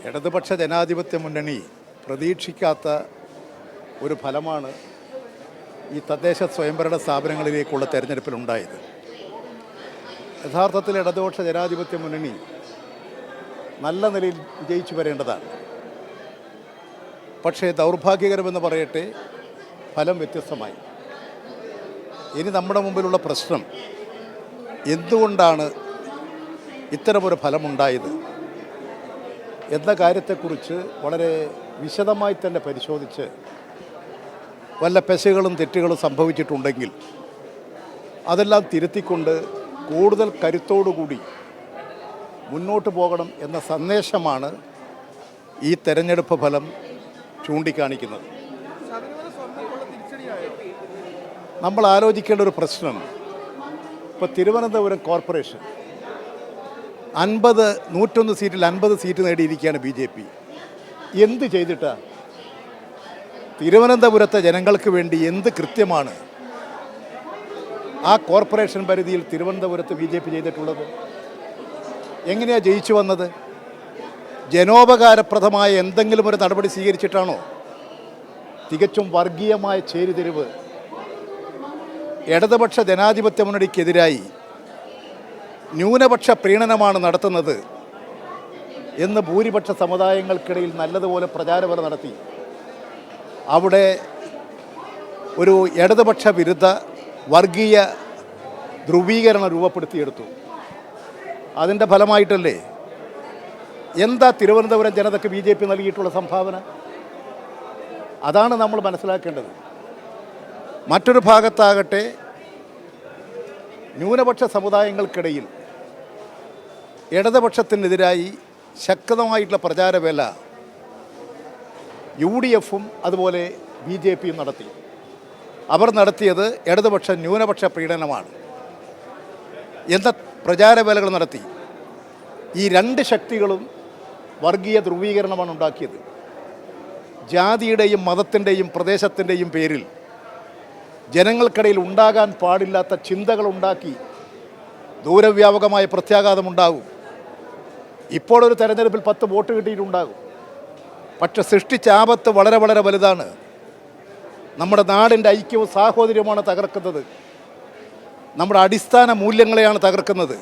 ഇടതുപക്ഷ ജനാധിപത്യ മുന്നണി പ്രതീക്ഷിക്കാത്ത ഒരു ഫലമാണ് ഈ തദ്ദേശ സ്വയംഭരണ സ്ഥാപനങ്ങളിലേക്കുള്ള തെരഞ്ഞെടുപ്പിലുണ്ടായത്. യഥാർത്ഥത്തിൽ ഇടതുപക്ഷ ജനാധിപത്യ മുന്നണി നല്ല നിലയിൽ വിജയിച്ചു വരേണ്ടതാണ്. പക്ഷേ ദൗർഭാഗ്യകരമെന്ന് പറയട്ടെ, ഫലം വ്യത്യസ്തമായി. ഇനി നമ്മുടെ മുമ്പിലുള്ള പ്രശ്നം എന്തുകൊണ്ടാണ് ഇത്തരമൊരു ഫലമുണ്ടായത് എന്ന കാര്യത്തെക്കുറിച്ച് വളരെ വിശദമായി തന്നെ പരിശോധിച്ച് വല്ല പെശകളും തെറ്റുകളും സംഭവിച്ചിട്ടുണ്ടെങ്കിൽ അതെല്ലാം തിരുത്തിക്കൊണ്ട് കൂടുതൽ കരുത്തോടുകൂടി മുന്നോട്ട് പോകണം എന്ന സന്ദേശമാണ് ഈ തെരഞ്ഞെടുപ്പ് ഫലം ചൂണ്ടിക്കാണിക്കുന്നത്. നമ്മൾ ആലോചിക്കേണ്ട ഒരു പ്രശ്നം, ഇപ്പോൾ തിരുവനന്തപുരം കോർപ്പറേഷൻ 101 സീറ്റിൽ 50 സീറ്റ് നേടിയിരിക്കുകയാണ് BJP. എന്ത് ചെയ്തിട്ടാണ്? തിരുവനന്തപുരത്തെ ജനങ്ങൾക്ക് വേണ്ടി എന്ത് കൃത്യമാണ് ആ കോർപ്പറേഷൻ പരിധിയിൽ തിരുവനന്തപുരത്ത് BJP ചെയ്തിട്ടുള്ളത്? എങ്ങനെയാണ് ജയിച്ചു വന്നത്? ജനോപകാരപ്രദമായ എന്തെങ്കിലും ഒരു നടപടി സ്വീകരിച്ചിട്ടാണോ? തികച്ചും വർഗീയമായ ചേരിതിരിവ് ഇടതുപക്ഷ ജനാധിപത്യ മുന്നണിക്കെതിരായി ന്യൂനപക്ഷ പ്രീണനമാണ് നടത്തുന്നത് എന്ന് ഭൂരിപക്ഷ സമുദായങ്ങൾക്കിടയിൽ നല്ലതുപോലെ പ്രചാരവേല നടത്തി. അവിടെ ഒരു ഇടതുപക്ഷ വിരുദ്ധ വർഗീയ ധ്രുവീകരണം രൂപപ്പെടുത്തിയെടുത്തു. അതിൻ്റെ ഫലമായിട്ടല്ലേ എന്താ തിരുവനന്തപുരം ജനതയ്ക്ക് BJP നൽകിയിട്ടുള്ള സംഭാവന? അതാണ് നമ്മൾ മനസ്സിലാക്കേണ്ടത്. മറ്റൊരു ഭാഗത്താകട്ടെ, ന്യൂനപക്ഷ സമുദായങ്ങൾക്കിടയിൽ ഇടതുപക്ഷത്തിനെതിരായി ശക്തമായിട്ടുള്ള പ്രചാരവേല UDFും അതുപോലെ BJPയും നടത്തി. അവർ നടത്തിയത് ഇടതുപക്ഷ ന്യൂനപക്ഷ പീഡനമാണ് എന്ന പ്രചാരവേലകൾ നടത്തി. ഈ രണ്ട് ശക്തികളും വർഗീയ ധ്രുവീകരണമാണ് ഉണ്ടാക്കിയത്. ജാതിയുടെയും മതത്തിൻ്റെയും പ്രദേശത്തിൻ്റെയും പേരിൽ ജനങ്ങൾക്കിടയിൽ ഉണ്ടാകാൻ പാടില്ലാത്ത ചിന്തകളുണ്ടാക്കി ദൂരവ്യാപകമായ പ്രത്യാഘാതമുണ്ടാകും. ഇപ്പോഴൊരു തെരഞ്ഞെടുപ്പിൽ 10 വോട്ട് കിട്ടിയിട്ടുണ്ടാകും. പക്ഷെ സൃഷ്ടിച്ച ആപത്ത് വളരെ വളരെ വലുതാണ്. നമ്മുടെ നാടിൻ്റെ ഐക്യവും സാഹോദര്യവുമാണ് തകർക്കുന്നത്. നമ്മുടെ അടിസ്ഥാന മൂല്യങ്ങളെയാണ് തകർക്കുന്നത്.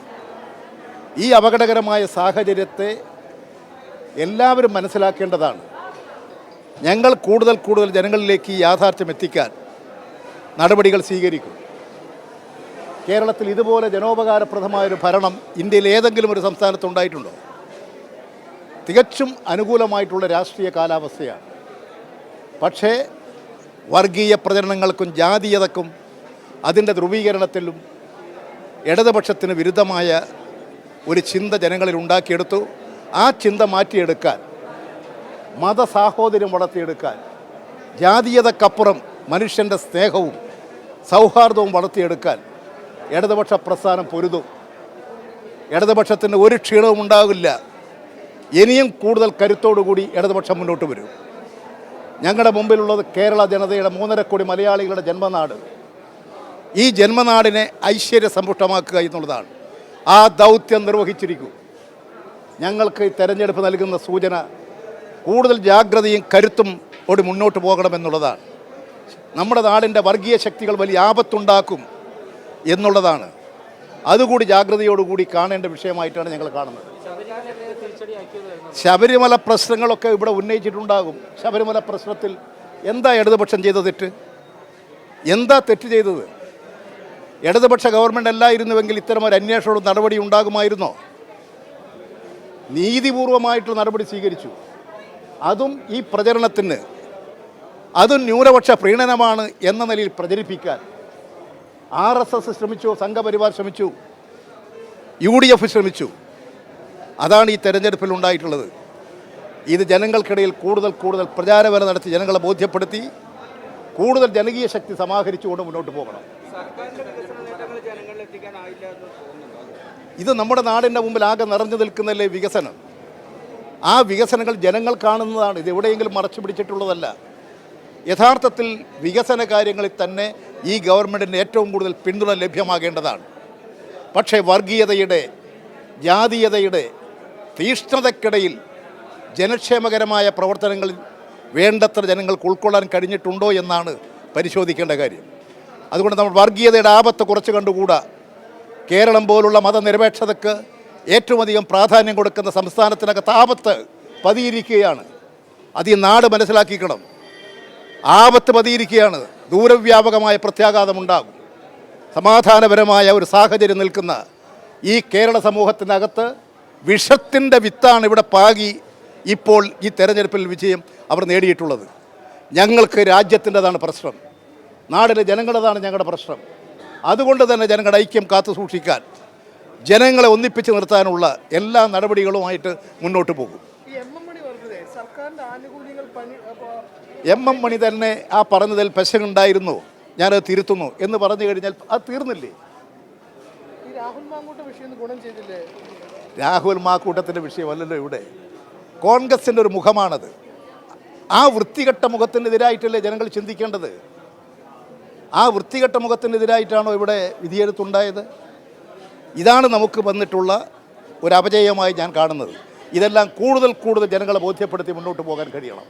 ഈ അപകടകരമായ സാഹചര്യത്തെ എല്ലാവരും മനസ്സിലാക്കേണ്ടതാണ്. ഞങ്ങൾ കൂടുതൽ കൂടുതൽ ജനങ്ങളിലേക്ക് ഈ യാഥാർത്ഥ്യം എത്തിക്കാൻ നടപടികൾ സ്വീകരിക്കും. കേരളത്തിൽ ഇതുപോലെ ജനോപകാരപ്രദമായൊരു ഭരണം ഇന്ത്യയിൽ ഏതെങ്കിലും ഒരു സംസ്ഥാനത്തുണ്ടായിട്ടുണ്ടോ? തികച്ചും അനുകൂലമായിട്ടുള്ള രാഷ്ട്രീയ കാലാവസ്ഥയാണ്. പക്ഷേ വർഗീയ പ്രചരണങ്ങൾക്കും ജാതീയതക്കും അതിൻ്റെ ധ്രുവീകരണത്തിലും ഇടതുപക്ഷത്തിന് വിരുദ്ധമായ ഒരു ചിന്ത ജനങ്ങളിൽ ഉണ്ടാക്കിയെടുത്തു. ആ ചിന്ത മാറ്റിയെടുക്കാൻ, മതസാഹോദര്യം വളർത്തിയെടുക്കാൻ, ജാതീയതക്കപ്പുറം മനുഷ്യൻ്റെ സ്നേഹവും സൗഹാർദ്ദവും വളർത്തിയെടുക്കാൻ ഇടതുപക്ഷ പ്രസ്ഥാനം പൊരുതും. ഇടതുപക്ഷത്തിന് ഒരു ക്ഷീണവും ഉണ്ടാകില്ല. ഇനിയും കൂടുതൽ കരുത്തോടുകൂടി ഇടതുപക്ഷം മുന്നോട്ട് വരും. ഞങ്ങളുടെ മുമ്പിലുള്ളത് കേരള ജനതയുടെ 3.5 കോടി മലയാളികളുടെ ജന്മനാട്. ഈ ജന്മനാടിനെ ഐശ്വര്യസമ്പുഷ്ടമാക്കുക എന്നുള്ളതാണ്. ആ ദൗത്യം നിർവഹിച്ചിരിക്കും. ഞങ്ങൾക്ക് തെരഞ്ഞെടുപ്പ് നൽകുന്ന സൂചന കൂടുതൽ ജാഗ്രതയും കരുത്തും ഓടി മുന്നോട്ട് പോകണമെന്നുള്ളതാണ്. നമ്മുടെ നാടിൻ്റെ വർഗീയ ശക്തികൾ വലിയ ആപത്തുണ്ടാക്കും എന്നുള്ളതാണ്. അതുകൂടി ജാഗ്രതയോടുകൂടി കാണേണ്ട വിഷയമായിട്ടാണ് ഞങ്ങൾ കാണുന്നത്. ശബരിമല പ്രശ്നങ്ങളൊക്കെ ഇവിടെ ഉന്നയിച്ചിട്ടുണ്ടാകും. ശബരിമല പ്രശ്നത്തിൽ എന്താ ഇടതുപക്ഷം ചെയ്ത തെറ്റ്? എന്താ തെറ്റ് ചെയ്തത്? ഇടതുപക്ഷ ഗവൺമെൻറ് അല്ലായിരുന്നുവെങ്കിൽ ഇത്തരമൊരു അന്വേഷണവും നടപടി ഉണ്ടാകുമായിരുന്നോ? നീതിപൂർവമായിട്ടുള്ള നടപടി സ്വീകരിച്ചു. അതും ഈ പ്രചരണത്തിന്, അതും ന്യൂനപക്ഷ പ്രീണനമാണ് എന്ന നിലയിൽ പ്രചരിപ്പിക്കാൻ RSS ശ്രമിച്ചു, സംഘപരിവാർ ശ്രമിച്ചു, UDF ശ്രമിച്ചു. അതാണ് ഈ തെരഞ്ഞെടുപ്പിൽ ഉണ്ടായിട്ടുള്ളത്. ഇത് ജനങ്ങൾക്കിടയിൽ കൂടുതൽ കൂടുതൽ പ്രചാരവേല നടത്തി ജനങ്ങളെ ബോധ്യപ്പെടുത്തി കൂടുതൽ ജനകീയ ശക്തി സമാഹരിച്ചുകൊണ്ട് മുന്നോട്ട് പോകണം. ഇത് നമ്മുടെ നാടിൻ്റെ മുമ്പിൽ ആകെ നിറഞ്ഞു നിൽക്കുന്നതല്ലേ വികസനം. ആ വികസനങ്ങൾ ജനങ്ങൾ കാണുന്നതാണ്. ഇത് എവിടെയെങ്കിലും മറച്ചു പിടിച്ചിട്ടുള്ളതല്ല. യഥാർത്ഥത്തിൽ വികസന കാര്യങ്ങളിൽ തന്നെ ഈ ഗവൺമെൻറ്റിന് ഏറ്റവും കൂടുതൽ പിന്തുണ ലഭ്യമാകേണ്ടതാണ്. പക്ഷേ വർഗീയതയുടെ ജാതീയതയുടെ തീഷ്ണതയ്ക്കിടയിൽ ജനക്ഷേമകരമായ പ്രവർത്തനങ്ങളിൽ വേണ്ടത്ര ജനങ്ങൾക്ക് ഉൾക്കൊള്ളാൻ കഴിഞ്ഞിട്ടുണ്ടോ എന്നാണ് പരിശോധിക്കേണ്ട കാര്യം. അതുകൊണ്ട് നമ്മൾ വർഗീയതയുടെ ആപത്ത് കുറച്ച് കണ്ടുകൂടാ. കേരളം പോലുള്ള മതനിരപേക്ഷതയ്ക്ക് ഏറ്റവും അധികം പ്രാധാന്യം കൊടുക്കുന്ന സംസ്ഥാനത്തിനകത്ത് ആപത്ത് പതിയിരിക്കുകയാണ്. അത് ഈ നാട് മനസ്സിലാക്കിക്കണം. ആപത്ത് പതിയിരിക്കുകയാണ്. ദൂരവ്യാപകമായ പ്രത്യാഘാതമുണ്ടാകും. സമാധാനപരമായ ഒരു സാഹചര്യം നിൽക്കുന്ന ഈ കേരള സമൂഹത്തിനകത്ത് വിഷത്തിൻ്റെ വിത്താണ് ഇവിടെ പാകി ഇപ്പോൾ ഈ തെരഞ്ഞെടുപ്പിൽ വിജയം അവർ നേടിയിട്ടുള്ളത്. ഞങ്ങൾക്ക് രാജ്യത്തിൻ്റെതാണ് പ്രശ്നം, നാടിലെ ജനങ്ങളുടേതാണ് ഞങ്ങളുടെ പ്രശ്നം. അതുകൊണ്ട് തന്നെ ജനങ്ങളുടെ ഐക്യം കാത്തു സൂക്ഷിക്കാൻ, ജനങ്ങളെ ഒന്നിപ്പിച്ച് നിർത്താനുള്ള എല്ലാ നടപടികളുമായിട്ട് മുന്നോട്ട് പോകും. എം മണി തന്നെ ആ പറഞ്ഞതിൽ പെശകുണ്ടായിരുന്നു, ഞാനത് തിരുത്തുന്നു എന്ന് പറഞ്ഞു കഴിഞ്ഞാൽ അത് തീർന്നില്ലേ? രാഹുൽ മാക്കൂട്ടത്തിൻ്റെ വിഷയമല്ലല്ലോ ഇവിടെ. കോൺഗ്രസിൻ്റെ ഒരു മുഖമാണത്. ആ വൃത്തികെട്ട മുഖത്തിനെതിരായിട്ടല്ലേ ജനങ്ങൾ ചിന്തിക്കേണ്ടത്? ആ വൃത്തികെട്ട മുഖത്തിനെതിരായിട്ടാണോ ഇവിടെ വിധിയെഴുത്തുണ്ടായത്? ഇതാണ് നമുക്ക് വന്നിട്ടുള്ള ഒരു അപജയമായി ഞാൻ കാണുന്നത്. ഇതെല്ലാം കൂടുതൽ ജനങ്ങളെ ബോധ്യപ്പെടുത്തി മുന്നോട്ട് പോകാൻ കഴിയണം.